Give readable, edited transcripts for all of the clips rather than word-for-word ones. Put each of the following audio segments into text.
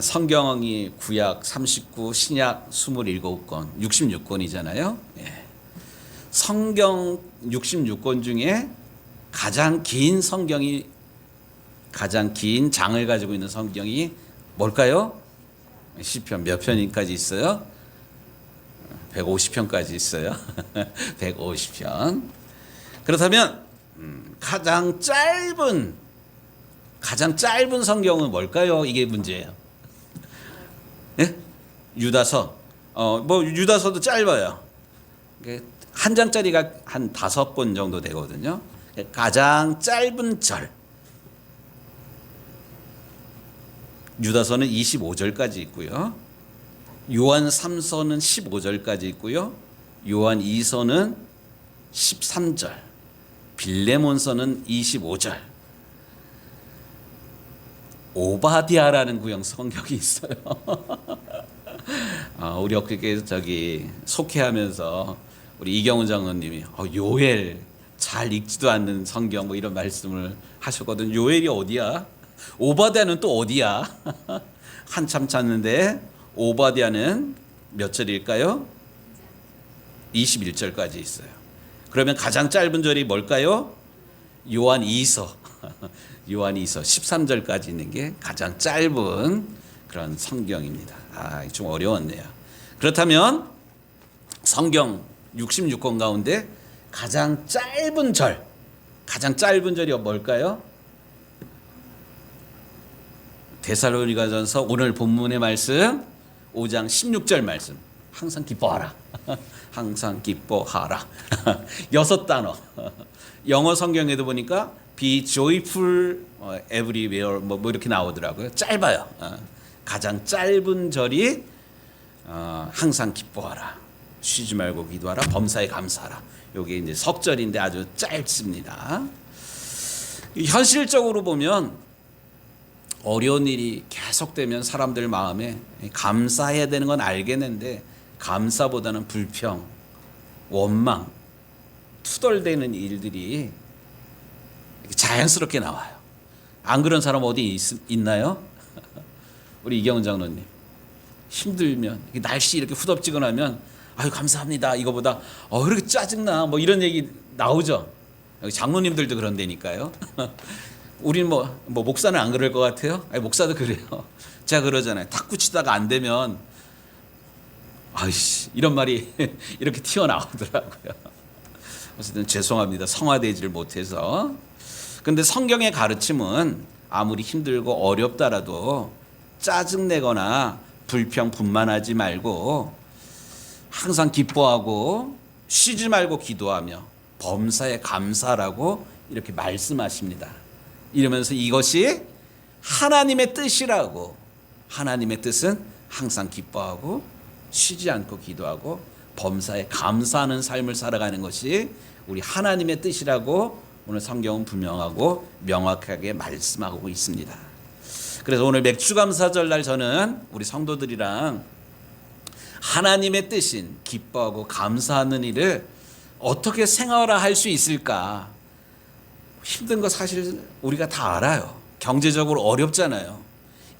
성경이 구약 39, 신약 27권, 66권이잖아요. 예. 성경 66권 중에 가장 긴 장을 가지고 있는 성경이 뭘까요? 시편 몇 편까지 있어요? 150편까지 있어요. 150편. 그렇다면 가장 짧은 성경은 뭘까요? 이게 문제예요. 예? 유다서. 유다서도 짧아요. 한 장짜리가 한 5권 정도 되거든요. 가장 짧은 절. 유다서는 25절까지 있고요. 요한 3서는 15절까지 있고요. 요한 2서는 13절. 빌레몬서는 25절. 오바디아라는 구약 성경이 있어요. 우리 엊그저께 속회하면서 우리 이경훈 장로님이 요엘 잘 읽지도 않는 성경 뭐 이런 말씀을 하셨거든. 요엘이 어디야? 오바디아는 또 어디야? 한참 찾는데 오바디아는 몇 절일까요? 21절까지 있어요. 그러면 가장 짧은 절이 뭘까요? 요한 2서. 요한 2서 13절까지 있는 게 가장 짧은 그런 성경입니다. 좀 어려웠네요. 그렇다면 성경 66권 가운데 가장 짧은 절이 뭘까요? 데살로니가전서 오늘 본문의 말씀 5장 16절 말씀. 항상 기뻐하라. 항상 기뻐하라. 6단어. 영어 성경에도 보니까 be joyful everywhere 뭐 이렇게 나오더라고요. 짧아요. 가장 짧은 절이 항상 기뻐하라. 쉬지 말고 기도하라. 범사에 감사하라. 이게 이제 석절인데 아주 짧습니다. 현실적으로 보면 어려운 일이 계속되면 사람들 마음에 감사해야 되는 건 알겠는데 감사보다는 불평, 원망, 투덜대는 일들이 자연스럽게 나와요. 안 그런 사람 어디 있나요? 우리 이경훈 장로님 힘들면 날씨 이렇게 후덥지근하면 아유 감사합니다 이거보다 이렇게 짜증나 뭐 이런 얘기 나오죠. 장로님들도 그런다니까요. 우린 뭐 목사는 안 그럴 것 같아요? 목사도 그래요. 제가 그러잖아요. 탁구 치다가 안 되면 아이씨 이런 말이 이렇게 튀어나오더라고요. 어쨌든 죄송합니다. 성화되지를 못해서. 근데 성경의 가르침은 아무리 힘들고 어렵다라도 짜증내거나 불평 분만하지 말고 항상 기뻐하고 쉬지 말고 기도하며 범사에 감사라고 이렇게 말씀하십니다. 이러면서 이것이 하나님의 뜻이라고. 하나님의 뜻은 항상 기뻐하고 쉬지 않고 기도하고 범사에 감사하는 삶을 살아가는 것이 우리 하나님의 뜻이라고 오늘 성경은 분명하고 명확하게 말씀하고 있습니다. 그래서 오늘 맥주감사절 날 저는 우리 성도들이랑 하나님의 뜻인 기뻐하고 감사하는 일을 어떻게 생활화할 수 있을까? 힘든 거 사실 우리가 다 알아요. 경제적으로 어렵잖아요.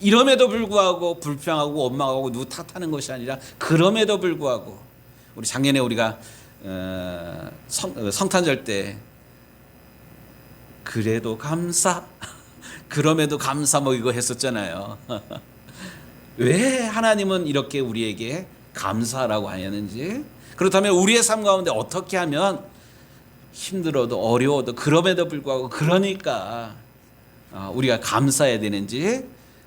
이럼에도 불구하고 불평하고 원망하고 누구 탓하는 것이 아니라 그럼에도 불구하고 우리 작년에 우리가 성탄절 때 그래도 감사 그럼에도 감사 뭐 이거 했었잖아요. 왜 하나님은 이렇게 우리에게 감사라고 하였는지, 그렇다면 우리의 삶 가운데 어떻게 하면 힘들어도 어려워도 그럼에도 불구하고 그러니까 우리가 감사해야 되는지,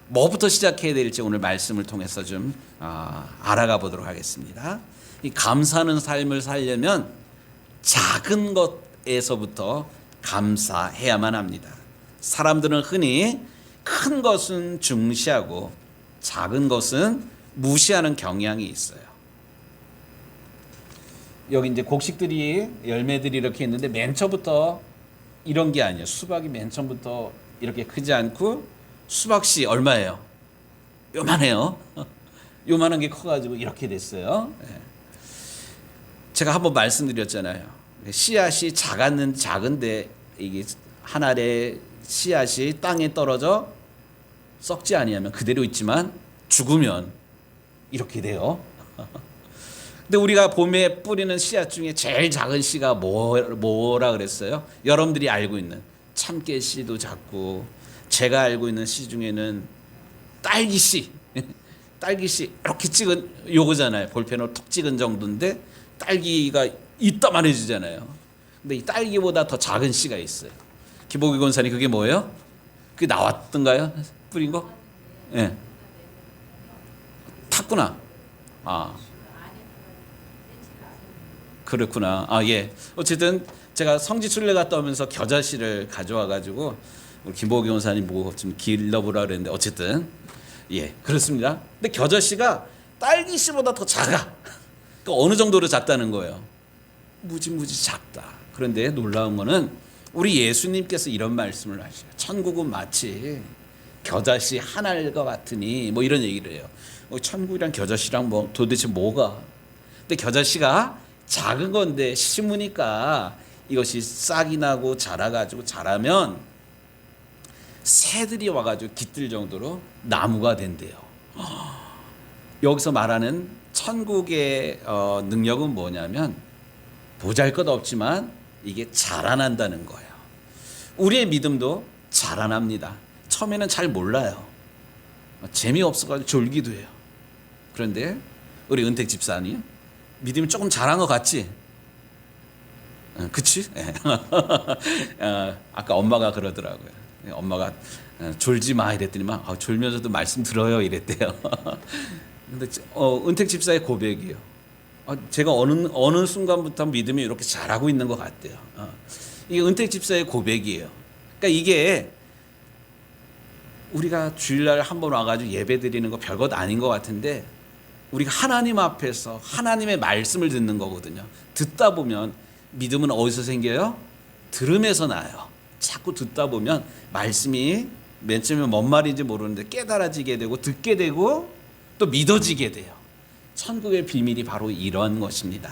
뭐부터 시작해야 될지 오늘 말씀을 통해서 좀 알아가 보도록 하겠습니다. 이 감사하는 삶을 살려면 작은 것에서부터 감사해야만 합니다. 사람들은 흔히 큰 것은 중시하고 작은 것은 무시하는 경향이 있어요. 여기 이제 곡식들이 열매들이 이렇게 있는데 맨 처음부터 이런 게 아니에요. 수박이 맨 처음부터 이렇게 크지 않고 수박씨 얼마예요? 요만해요. 요만한 게 커가지고 이렇게 됐어요. 제가 한번 말씀드렸잖아요. 씨앗이 작은데 이게 한 알의 씨앗이 땅에 떨어져 썩지 아니하면 그대로 있지만 죽으면 이렇게 돼요. 근데 우리가 봄에 뿌리는 씨앗 중에 제일 작은 씨가 뭐라 그랬어요? 여러분들이 알고 있는 참깨 씨도 작고, 제가 알고 있는 씨 중에는 딸기 씨, 딸기 씨 이렇게 찍은 요거잖아요. 볼펜으로 톡 찍은 정도인데 딸기가 이따만해지잖아요. 근데 이 딸기보다 더 작은 씨가 있어요. 김복희 권사님, 그게 뭐예요? 그게 나왔던가요? 뿌린 거? 예. 네. 탔구나. 아, 그렇구나. 아, 예. 어쨌든 제가 성지순례 갔다 오면서 겨자씨를 가져와 가지고 우리 김복희 권사님 보고 좀 길러보라 그랬는데, 어쨌든 예, 그렇습니다. 근데 겨자씨가 딸기씨보다 더 작아. 그러니까 어느 정도로 작다는 거예요? 무지무지 작다. 그런데 놀라운 거는 우리 예수님께서 이런 말씀을 하셔요. 천국은 마치 겨자씨 한 알과 같으니, 뭐 이런 얘기를 해요. 천국이랑 겨자씨랑 뭐 도대체 뭐가? 근데 겨자씨가 작은 건데 심으니까 이것이 싹이 나고 자라가지고 자라면 새들이 와가지고 깃들 정도로 나무가 된대요. 여기서 말하는 천국의 능력은 뭐냐면 보잘것없지만 이게 자라난다는 거예요. 우리의 믿음도 자라납니다. 처음에는 잘 몰라요. 재미없어가지고 졸기도 해요. 그런데 우리 은택 집사님 믿음이 조금 자란 것 같지? 그치? 아까 엄마가 그러더라고요. 엄마가 졸지 마 이랬더니만 졸면서도 말씀 들어요 이랬대요. 근데 은택 집사의 고백이에요. 제가 어느 순간부터 믿음이 이렇게 자라고 있는 것 같대요. 이게 은택 집사의 고백이에요. 그러니까 이게 우리가 주일날 한번 와가지고 예배 드리는 거 별것 아닌 것 같은데, 우리가 하나님 앞에서 하나님의 말씀을 듣는 거거든요. 듣다 보면 믿음은 어디서 생겨요? 들음에서 나요. 자꾸 듣다 보면 말씀이 맨 처음에 뭔 말인지 모르는데 깨달아지게 되고, 듣게 되고, 또 믿어지게 돼요. 천국의 비밀이 바로 이런 것입니다.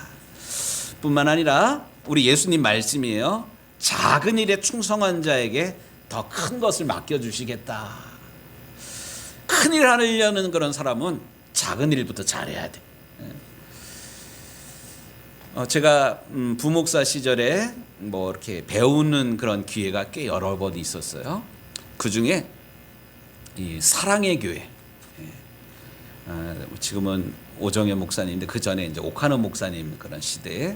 뿐만 아니라 우리 예수님 말씀이에요. 작은 일에 충성한 자에게 더 큰 것을 맡겨주시겠다. 큰 일 하려는 그런 사람은 작은 일부터 잘해야 돼. 제가 부목사 시절에 뭐 이렇게 배우는 그런 기회가 꽤 여러 번 있었어요. 그 중에 이 사랑의 교회, 지금은 오정현 목사님인데 그 전에 이제 오카노 목사님 그런 시대에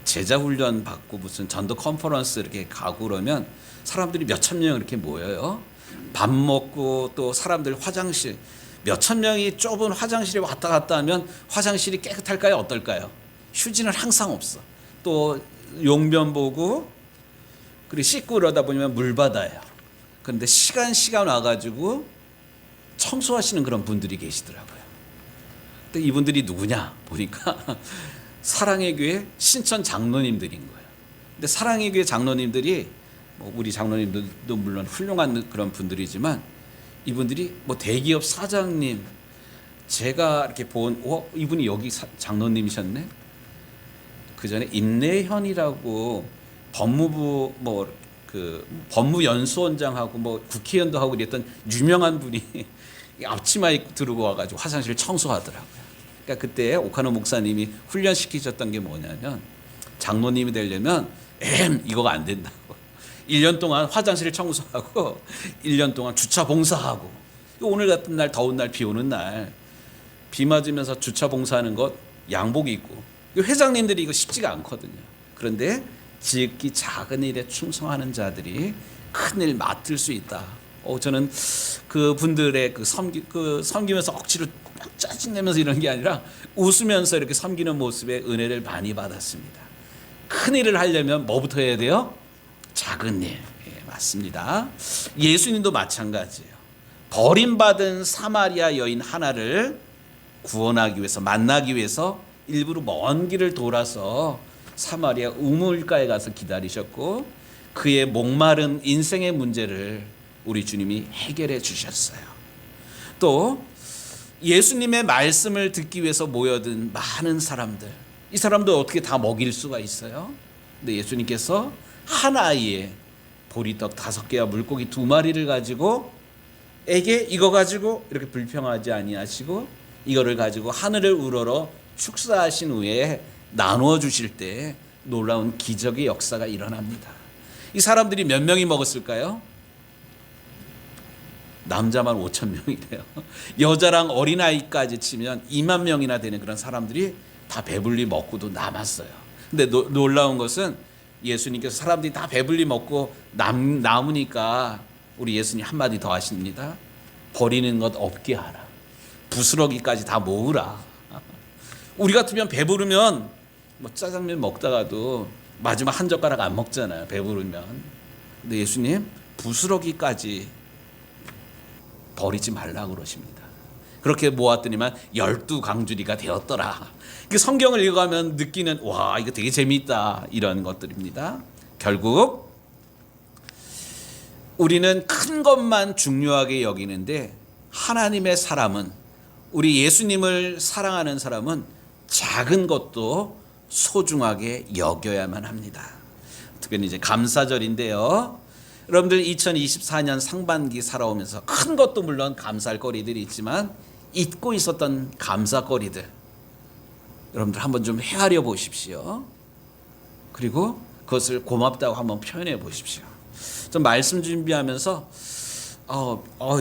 제자 훈련 받고 무슨 전도 컨퍼런스 이렇게 가고 그러면 사람들이 몇천 명 이렇게 모여요. 밥 먹고 또 사람들 화장실 몇천 명이 좁은 화장실에 왔다 갔다 하면 화장실이 깨끗할까요? 어떨까요? 휴지는 항상 없어. 또 용변 보고 그리고 씻고 그러다 보면 물 받아요. 그런데 시간 와가지고 청소하시는 그런 분들이 계시더라고요. 근데 이분들이 누구냐 보니까 사랑의 교회 신천 장로님들인 거예요. 근데 사랑의 교회 장로님들이 우리 장로님들도 물론 훌륭한 그런 분들이지만 이분들이 뭐 대기업 사장님, 제가 이렇게 본 이분이 여기 장로님이셨네. 그 전에 임내현이라고 법무부 그 법무연수원장하고 뭐 국회의원도 하고 그랬던 유명한 분이 앞치마 입고 들고 와가지고 화장실 청소하더라고요. 그러니까 그때 오카노 목사님이 훈련시키셨던 게 뭐냐면 장로님이 되려면 이거가 안 된다고. 1년 동안 화장실 청소하고 1년 동안 주차 봉사하고, 오늘 같은 날 더운 날 비 오는 날 비 맞으면서 주차 봉사하는 것 양복 입고, 회장님들이 이거 쉽지가 않거든요. 그런데 지극히 작은 일에 충성하는 자들이 큰 일 맡을 수 있다. 저는 그 분들의 섬기면서 억지로 짜증내면서 이런 게 아니라 웃으면서 이렇게 섬기는 모습에 은혜를 많이 받았습니다. 큰 일을 하려면 뭐부터 해야 돼요? 작은 일. 맞습니다. 예수님도 마찬가지예요. 버림받은 사마리아 여인 하나를 구원하기 위해서, 만나기 위해서 일부러 먼 길을 돌아서 사마리아 우물가에 가서 기다리셨고, 그의 목마른 인생의 문제를 우리 주님이 해결해 주셨어요. 또 예수님의 말씀을 듣기 위해서 모여든 많은 사람들, 이 사람들 어떻게 다 먹일 수가 있어요? 근데 예수님께서 한 아이에 보리떡 5개와 물고기 2마리를 가지고 이거 가지고 이렇게 불평하지 아니하시고 이거를 가지고 하늘을 우러러 축사하신 후에 나누어 주실 때 놀라운 기적의 역사가 일어납니다. 이 사람들이 몇 명이 먹었을까요? 남자만 5천 명이래요. 여자랑 어린아이까지 치면 2만 명이나 되는 그런 사람들이 다 배불리 먹고도 남았어요. 근데 놀라운 것은 예수님께서 사람들이 다 배불리 먹고 남으니까 우리 예수님 한마디 더 하십니다. 버리는 것 없게 하라. 부스러기까지 다 모으라. 우리 같으면 배부르면 뭐 짜장면 먹다가도 마지막 한 젓가락 안 먹잖아요. 배부르면. 근데 예수님 부스러기까지 버리지 말라고 그러십니다. 그렇게 모았더니만 12강주리가 되었더라. 그 성경을 읽어가면 느끼는 와 이거 되게 재미있다 이런 것들입니다. 결국 우리는 큰 것만 중요하게 여기는데 하나님의 사람은 우리 예수님을 사랑하는 사람은 작은 것도 소중하게 여겨야만 합니다. 특별히 이제 감사절인데요. 여러분들 2024년 상반기 살아오면서 큰 것도 물론 감사할 거리들이 있지만 잊고 있었던 감사거리들 여러분들 한번 좀 헤아려 보십시오. 그리고 그것을 고맙다고 한번 표현해 보십시오. 좀 말씀 준비하면서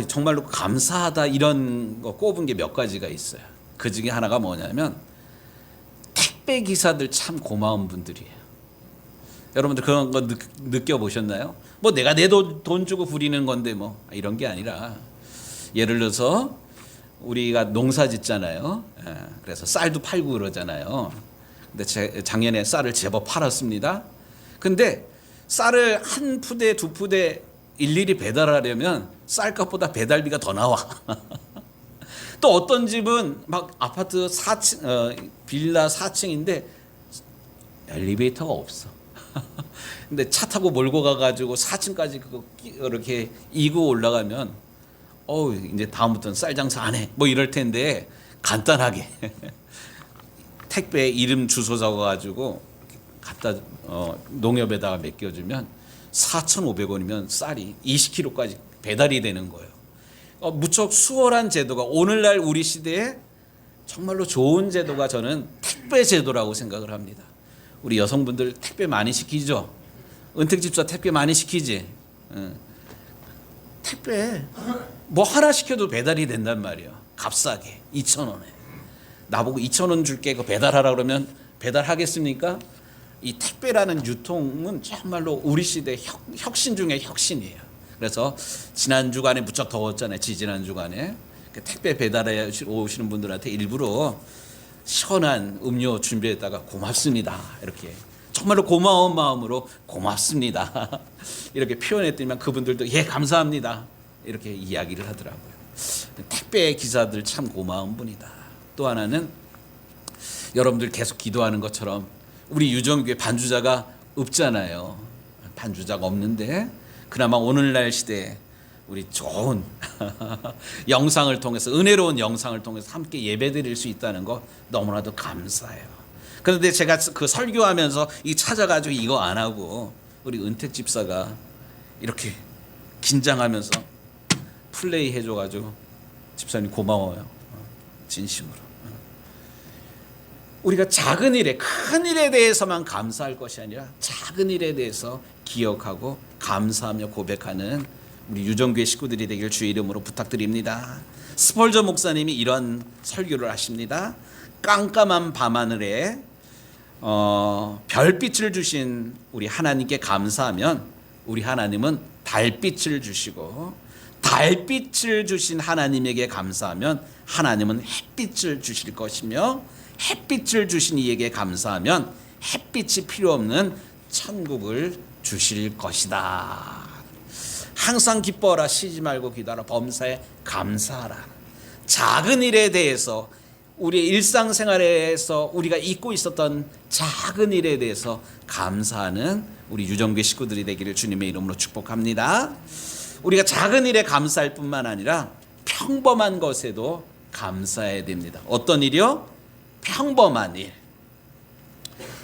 정말로 감사하다 이런 거 꼽은 게 몇 가지가 있어요. 그 중에 하나가 뭐냐면 택배 기사들 참 고마운 분들이에요. 여러분들 그런 거 느껴보셨나요? 뭐 내가 내 돈 주고 부리는 건데 뭐 이런 게 아니라 예를 들어서 우리가 농사 짓잖아요. 그래서 쌀도 팔고 그러잖아요. 근데 작년에 쌀을 제법 팔았습니다. 근데 쌀을 한 푸대 두 푸대 일일이 배달하려면 쌀값보다 배달비가 더 나와. 또 어떤 집은 막 아파트 4층 빌라 4층인데 엘리베이터가 없어. 근데 차 타고 몰고 가가지고 4층까지 그거 이렇게 이고 올라가면 이제 다음부터는 쌀 장사 안 해. 뭐 이럴 텐데 간단하게 택배 이름 주소 적어가지고 갖다 농협에다가 맡겨주면 4,500원이면 쌀이 20kg까지 배달이 되는 거예요. 무척 수월한 제도가 오늘날 우리 시대에 정말로 좋은 제도가 저는 택배 제도라고 생각을 합니다. 우리 여성분들 택배 많이 시키죠? 은택집사 택배 많이 시키지? 택배 뭐 하나 시켜도 배달이 된단 말이에요. 값싸게 2,000원에. 나보고 2,000원 줄게 그거 배달하라 그러면 배달하겠습니까? 이 택배라는 유통은 정말로 우리 시대 혁신 중에 혁신이에요. 그래서 지난 주간에 무척 더웠잖아요. 지지난 주간에 택배 배달해 오시는 분들한테 일부러 시원한 음료 준비했다가 고맙습니다. 이렇게 정말로 고마운 마음으로 고맙습니다. 이렇게 표현했더니만 그분들도 예 감사합니다. 이렇게 이야기를 하더라고요. 택배 기사들 참 고마운 분이다. 또 하나는 여러분들 계속 기도하는 것처럼 우리 유정교회 반주자가 없잖아요. 반주자가 없는데 그나마 오늘날 시대에 우리 좋은 영상을 통해서 은혜로운 영상을 통해서 함께 예배드릴 수 있다는 거 너무나도 감사해요. 그런데 제가 그 설교하면서 이 찾아가지고 이거 안 하고 우리 은택 집사가 이렇게 긴장하면서 플레이 해줘가지고 집사님 고마워요. 진심으로. 우리가 작은 일에 큰 일에 대해서만 감사할 것이 아니라 작은 일에 대해서 기억하고 감사하며 고백하는 우리 유정교회 식구들이 되길 주의 이름으로 부탁드립니다. 스펄전 목사님이 이런 설교를 하십니다. 깜깜한 밤하늘에 별빛을 주신 우리 하나님께 감사하면 우리 하나님은 달빛을 주시고 달빛을 주신 하나님에게 감사하면 하나님은 햇빛을 주실 것이며 햇빛을 주신 이에게 감사하면 햇빛이 필요 없는 천국을 주실 것이다. 항상 기뻐하라, 쉬지 말고 기도하라, 범사에 감사하라. 작은 일에 대해서 우리 일상생활에서 우리가 잊고 있었던 작은 일에 대해서 감사하는 우리 유정교회 식구들이 되기를 주님의 이름으로 축복합니다. 우리가 작은 일에 감사할 뿐만 아니라 평범한 것에도 감사해야 됩니다. 어떤 일이요? 평범한 일.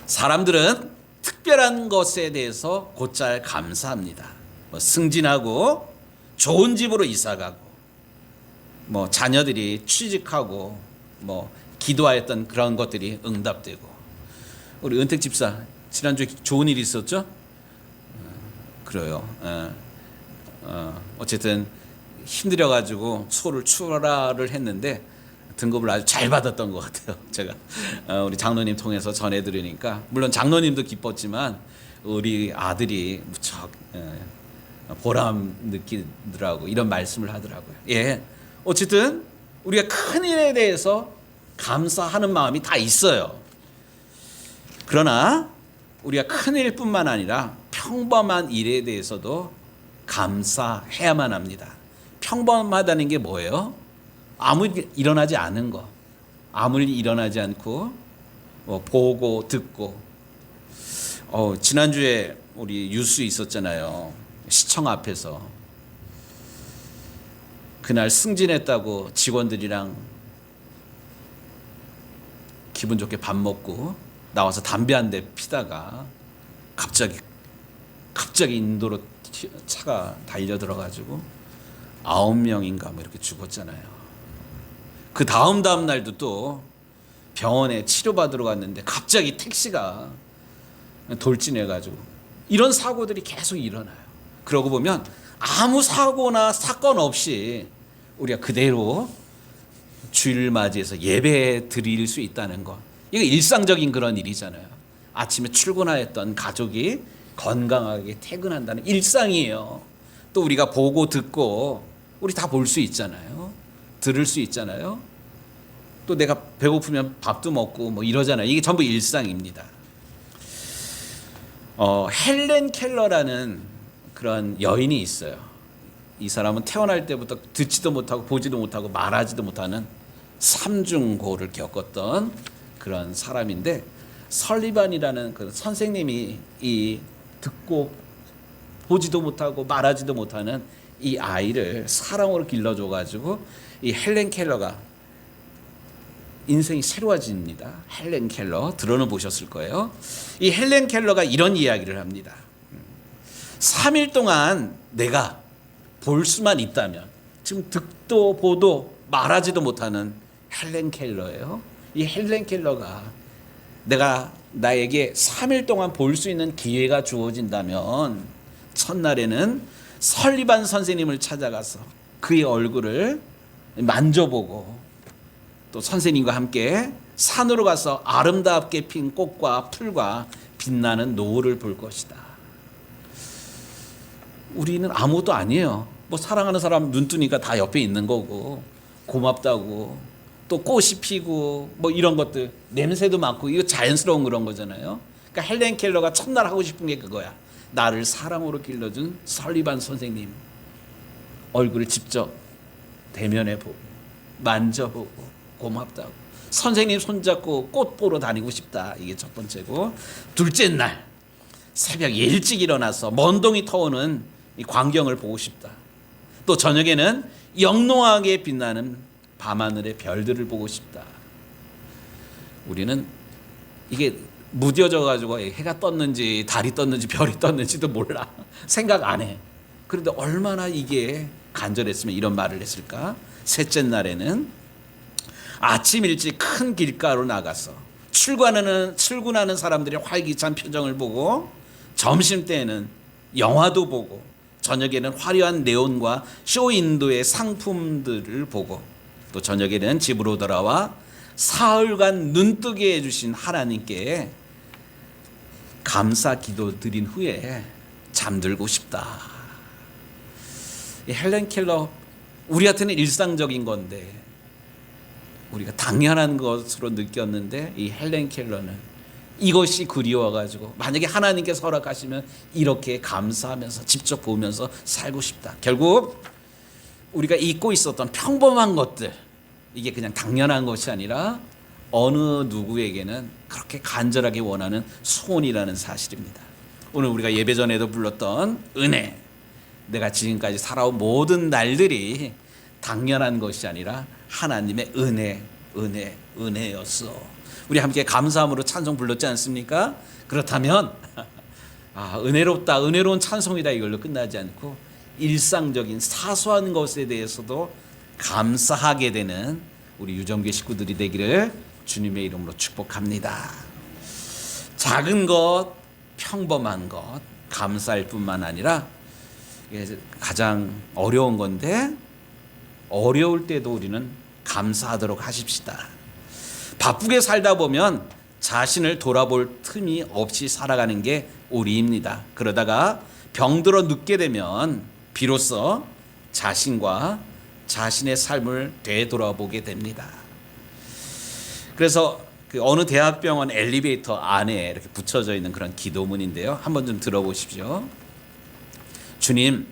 사람들은 특별한 것에 대해서 곧잘 감사합니다. 승진하고 좋은 집으로 이사가고 뭐 자녀들이 취직하고 뭐 기도하였던 그런 것들이 응답되고. 우리 은택 집사 지난주에 좋은 일이 있었죠? 그래요. 어쨌든 힘들어가지고 소를 출하를 했는데 등급을 아주 잘 받았던 것 같아요. 제가 우리 장로님 통해서 전해드리니까 물론 장로님도 기뻤지만 우리 아들이 무척 보람 느끼더라고 이런 말씀을 하더라고요. 예, 어쨌든 우리가 큰 일에 대해서 감사하는 마음이 다 있어요. 그러나 우리가 큰 일뿐만 아니라 평범한 일에 대해서도 감사해야만 합니다. 평범하다는 게 뭐예요? 아무 일 일어나지 않은 거, 아무 일 일어나지 않고 뭐 보고 듣고. 지난주에 우리 뉴스 있었잖아요. 시청 앞에서 그날 승진했다고 직원들이랑 기분 좋게 밥 먹고 나와서 담배 한 대 피다가 갑자기 인도로 차가 달려 들어가지고 9명인가 뭐 이렇게 죽었잖아요. 그 다음 날도 또 병원에 치료받으러 갔는데 갑자기 택시가 돌진해가지고 이런 사고들이 계속 일어나요. 그러고 보면 아무 사고나 사건 없이 우리가 그대로 주일을 맞이해서 예배 드릴 수 있다는 것, 이거 일상적인 그런 일이잖아요. 아침에 출근하였던 가족이 건강하게 퇴근한다는 일상이에요. 또 우리가 보고 듣고 우리 다 볼 수 있잖아요. 들을 수 있잖아요. 또 내가 배고프면 밥도 먹고 뭐 이러잖아요. 이게 전부 일상입니다. 헬렌 켈러라는 그런 여인이 있어요. 이 사람은 태어날 때부터 듣지도 못하고 보지도 못하고 말하지도 못하는 삼중고를 겪었던 그런 사람인데, 설리반이라는 그 선생님이 이 듣고 보지도 못하고 말하지도 못하는 이 아이를 사랑으로 길러줘가지고 이 헬렌 켈러가 인생이 새로워집니다. 헬렌 켈러 들어는 보셨을 거예요. 이 헬렌 켈러가 이런 이야기를 합니다. 3일 동안 내가 볼 수만 있다면, 지금 듣도 보도 말하지도 못하는 헬렌 켈러예요. 이 헬렌 켈러가 나에게 3일 동안 볼 수 있는 기회가 주어진다면 첫날에는 설리반 선생님을 찾아가서 그의 얼굴을 만져보고 또 선생님과 함께 산으로 가서 아름답게 핀 꽃과 풀과 빛나는 노을을 볼 것이다. 우리는 아무것도 아니에요. 뭐 사랑하는 사람 눈 뜨니까 다 옆에 있는 거고 고맙다고 또 꽃이 피고 뭐 이런 것들 냄새도 맡고 이거 자연스러운 그런 거잖아요. 그러니까 헬렌 켈러가 첫날 하고 싶은 게 그거야. 나를 사랑으로 길러준 설리반 선생님 얼굴을 직접 대면해 보고 만져보고 고맙다고, 선생님 손잡고 꽃 보러 다니고 싶다. 이게 첫 번째고, 둘째 날 새벽 일찍 일어나서 먼동이 터오는 이 광경을 보고 싶다. 또 저녁에는 영롱하게 빛나는 밤하늘의 별들을 보고 싶다. 우리는 이게 무뎌져 가지고 해가 떴는지 달이 떴는지 별이 떴는지도 몰라. 생각 안 해. 그런데 얼마나 이게 간절했으면 이런 말을 했을까? 셋째 날에는 아침 일찍 큰 길가로 나가서 출근하는 사람들의 활기찬 표정을 보고, 점심때에는 영화도 보고, 저녁에는 화려한 네온과 쇼인도의 상품들을 보고, 또 저녁에는 집으로 돌아와 사흘간 눈뜨게 해주신 하나님께 감사 기도 드린 후에 잠들고 싶다. 이 헬렌 켈러, 우리한테는 일상적인 건데 우리가 당연한 것으로 느꼈는데, 이 헬렌 켈러는 이것이 그리워가지고 만약에 하나님께서 허락하시면 이렇게 감사하면서 직접 보면서 살고 싶다. 결국 우리가 잊고 있었던 평범한 것들, 이게 그냥 당연한 것이 아니라 어느 누구에게는 그렇게 간절하게 원하는 소원이라는 사실입니다. 오늘 우리가 예배 전에도 불렀던 은혜, 내가 지금까지 살아온 모든 날들이 당연한 것이 아니라 하나님의 은혜였어. 우리 함께 감사함으로 찬송 불렀지 않습니까? 그렇다면 은혜롭다, 은혜로운 찬송이다 이걸로 끝나지 않고 일상적인 사소한 것에 대해서도 감사하게 되는 우리 유정교 식구들이 되기를 주님의 이름으로 축복합니다. 작은 것, 평범한 것 감사할 뿐만 아니라 가장 어려운 건데 어려울 때도 우리는 감사하도록 하십시다. 바쁘게 살다 보면 자신을 돌아볼 틈이 없이 살아가는 게 우리입니다. 그러다가 병들어 눕게 되면 비로소 자신과 자신의 삶을 되돌아보게 됩니다. 그래서 그 어느 대학병원 엘리베이터 안에 이렇게 붙여져 있는 그런 기도문인데요. 한번 좀 들어보십시오. 주님,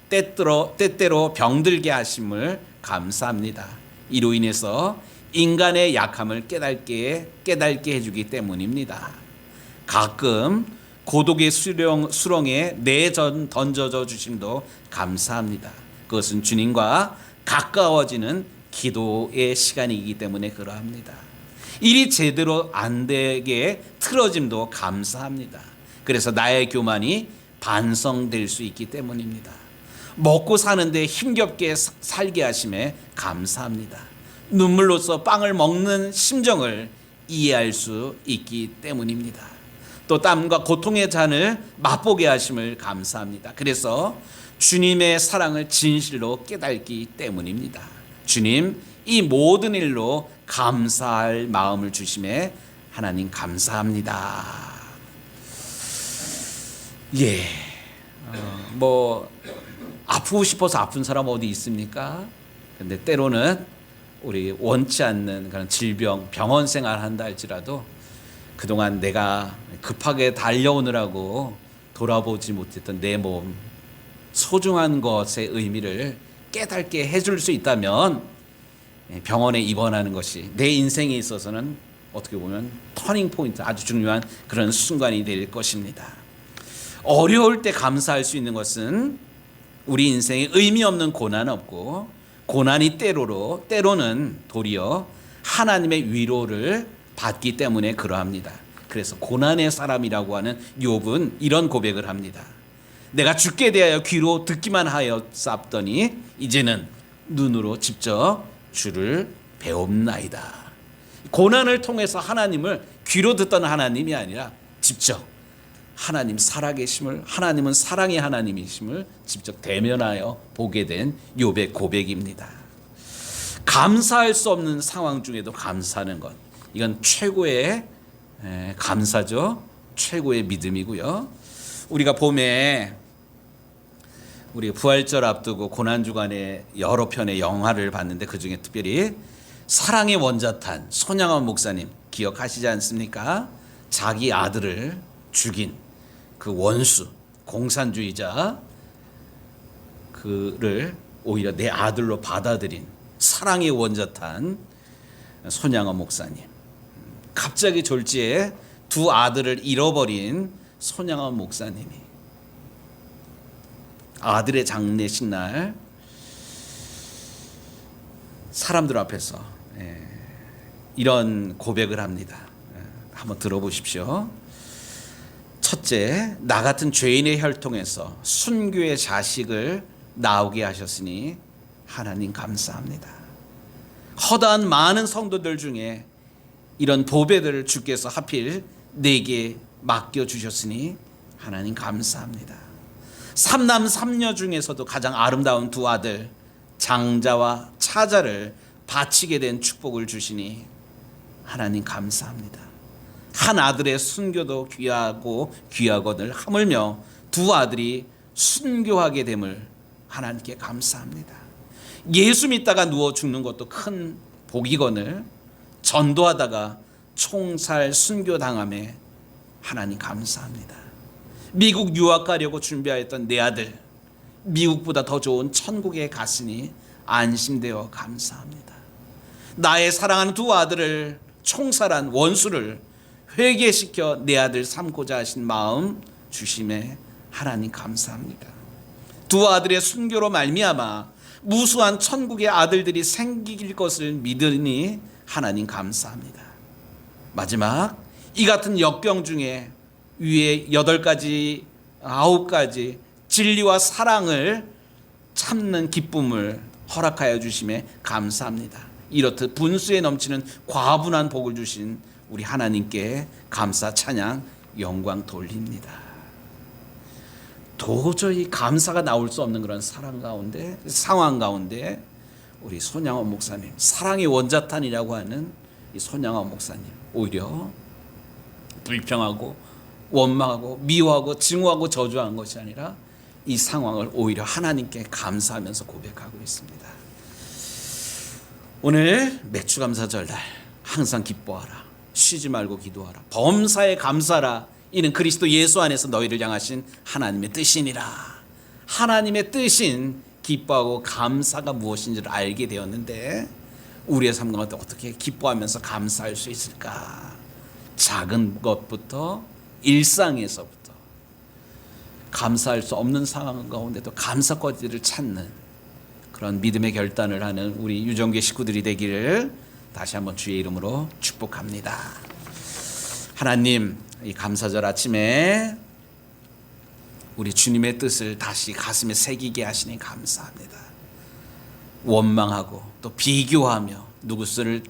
때때로 병들게 하심을 감사합니다. 이로 인해서 인간의 약함을 깨닫게 해주기 때문입니다. 가끔 고독의 수렁에 던져져 주심도 감사합니다. 그것은 주님과 가까워지는 기도의 시간이기 때문에 그러합니다. 일이 제대로 안 되게 틀어짐도 감사합니다. 그래서 나의 교만이 반성될 수 있기 때문입니다. 먹고 사는데 힘겹게 살게 하심에 감사합니다. 눈물로써 빵을 먹는 심정을 이해할 수 있기 때문입니다. 또 땀과 고통의 잔을 맛보게 하심을 감사합니다. 그래서 주님의 사랑을 진실로 깨닫기 때문입니다. 주님, 이 모든 일로 감사할 마음을 주심에 하나님 감사합니다. 예, 아프고 싶어서 아픈 사람 어디 있습니까? 근데 때로는 우리 원치 않는 그런 질병, 병원 생활 한다 할지라도 그동안 내가 급하게 달려오느라고 돌아보지 못했던 내 몸, 소중한 것의 의미를 깨닫게 해줄 수 있다면 병원에 입원하는 것이 내 인생에 있어서는 어떻게 보면 터닝 포인트, 아주 중요한 그런 순간이 될 것입니다. 어려울 때 감사할 수 있는 것은 우리 인생에 의미 없는 고난 없고, 고난이 때로는 도리어 하나님의 위로를 받기 때문에 그러합니다. 그래서 고난의 사람이라고 하는 욥은 이런 고백을 합니다. 내가 주께 대하여 귀로 듣기만 하였사옵더니 이제는 눈으로 직접 주를 배웁나이다. 고난을 통해서 하나님을 귀로 듣던 하나님이 아니라 직접 하나님 살아계심을, 하나님은 사랑의 하나님이심을 직접 대면하여 보게 된 욥의 고백입니다. 감사할 수 없는 상황 중에도 감사하는 것, 이건 최고의 감사죠. 최고의 믿음이고요. 우리가 봄에 우리 부활절 앞두고 고난주간에 여러 편의 영화를 봤는데 그중에 특별히 사랑의 원자탄 손양원 목사님 기억하시지 않습니까? 자기 아들을 죽인 그 원수, 공산주의자, 그를 오히려 내 아들로 받아들인 사랑의 원자탄 손양원 목사님. 갑자기 졸지에 두 아들을 잃어버린 손양원 목사님이 아들의 장례식 날 사람들 앞에서 이런 고백을 합니다. 한번 들어보십시오. 첫째, 나 같은 죄인의 혈통에서 순교의 자식을 나오게 하셨으니 하나님 감사합니다. 허다한 많은 성도들 중에 이런 보배들을 주께서 하필 내게 맡겨주셨으니 하나님 감사합니다. 삼남 삼녀 중에서도 가장 아름다운 두 아들 장자와 차자를 바치게 된 축복을 주시니 하나님 감사합니다. 한 아들의 순교도 귀하거늘 하물며 두 아들이 순교하게 됨을 하나님께 감사합니다. 예수 믿다가 누워 죽는 것도 큰 복이거늘 전도하다가 총살 순교당함에 하나님 감사합니다. 미국 유학 가려고 준비하였던 내 아들 미국보다 더 좋은 천국에 갔으니 안심되어 감사합니다. 나의 사랑하는 두 아들을 총살한 원수를 회개시켜 내 아들 삼고자 하신 마음 주심에 하나님 감사합니다. 두 아들의 순교로 말미암아 무수한 천국의 아들들이 생길 것을 믿으니 하나님 감사합니다. 마지막 이 같은 역경 중에 위에 8가지 9가지 진리와 사랑을 참는 기쁨을 허락하여 주심에 감사합니다. 이렇듯 분수에 넘치는 과분한 복을 주신 우리 하나님께 감사 찬양 영광 돌립니다. 도저히 감사가 나올 수 없는 그런 상황 가운데 우리 손양원 목사님, 사랑의 원자탄이라고 하는 이 손양원 목사님, 오히려 불평하고 원망하고 미워하고 증오하고 저주한 것이 아니라 이 상황을 오히려 하나님께 감사하면서 고백하고 있습니다. 오늘 맥주감사절날 항상 기뻐하라, 쉬지 말고 기도하라, 범사에 감사하라. 이는 그리스도 예수 안에서 너희를 향하신 하나님의 뜻이니라. 하나님의 뜻인 기뻐하고 감사가 무엇인지를 알게 되었는데 우리의 삶 가운데 어떻게 기뻐하면서 감사할 수 있을까? 작은 것부터, 일상에서부터 감사할 수 없는 상황 가운데도 감사거리를 찾는 그런 믿음의 결단을 하는 우리 유정교 식구들이 되기를 다시 한번 주의 이름으로 축복합니다. 하나님, 이 감사절 아침에 우리 주님의 뜻을 다시 가슴에 새기게 하시니 감사합니다. 원망하고 또 비교하며 누구를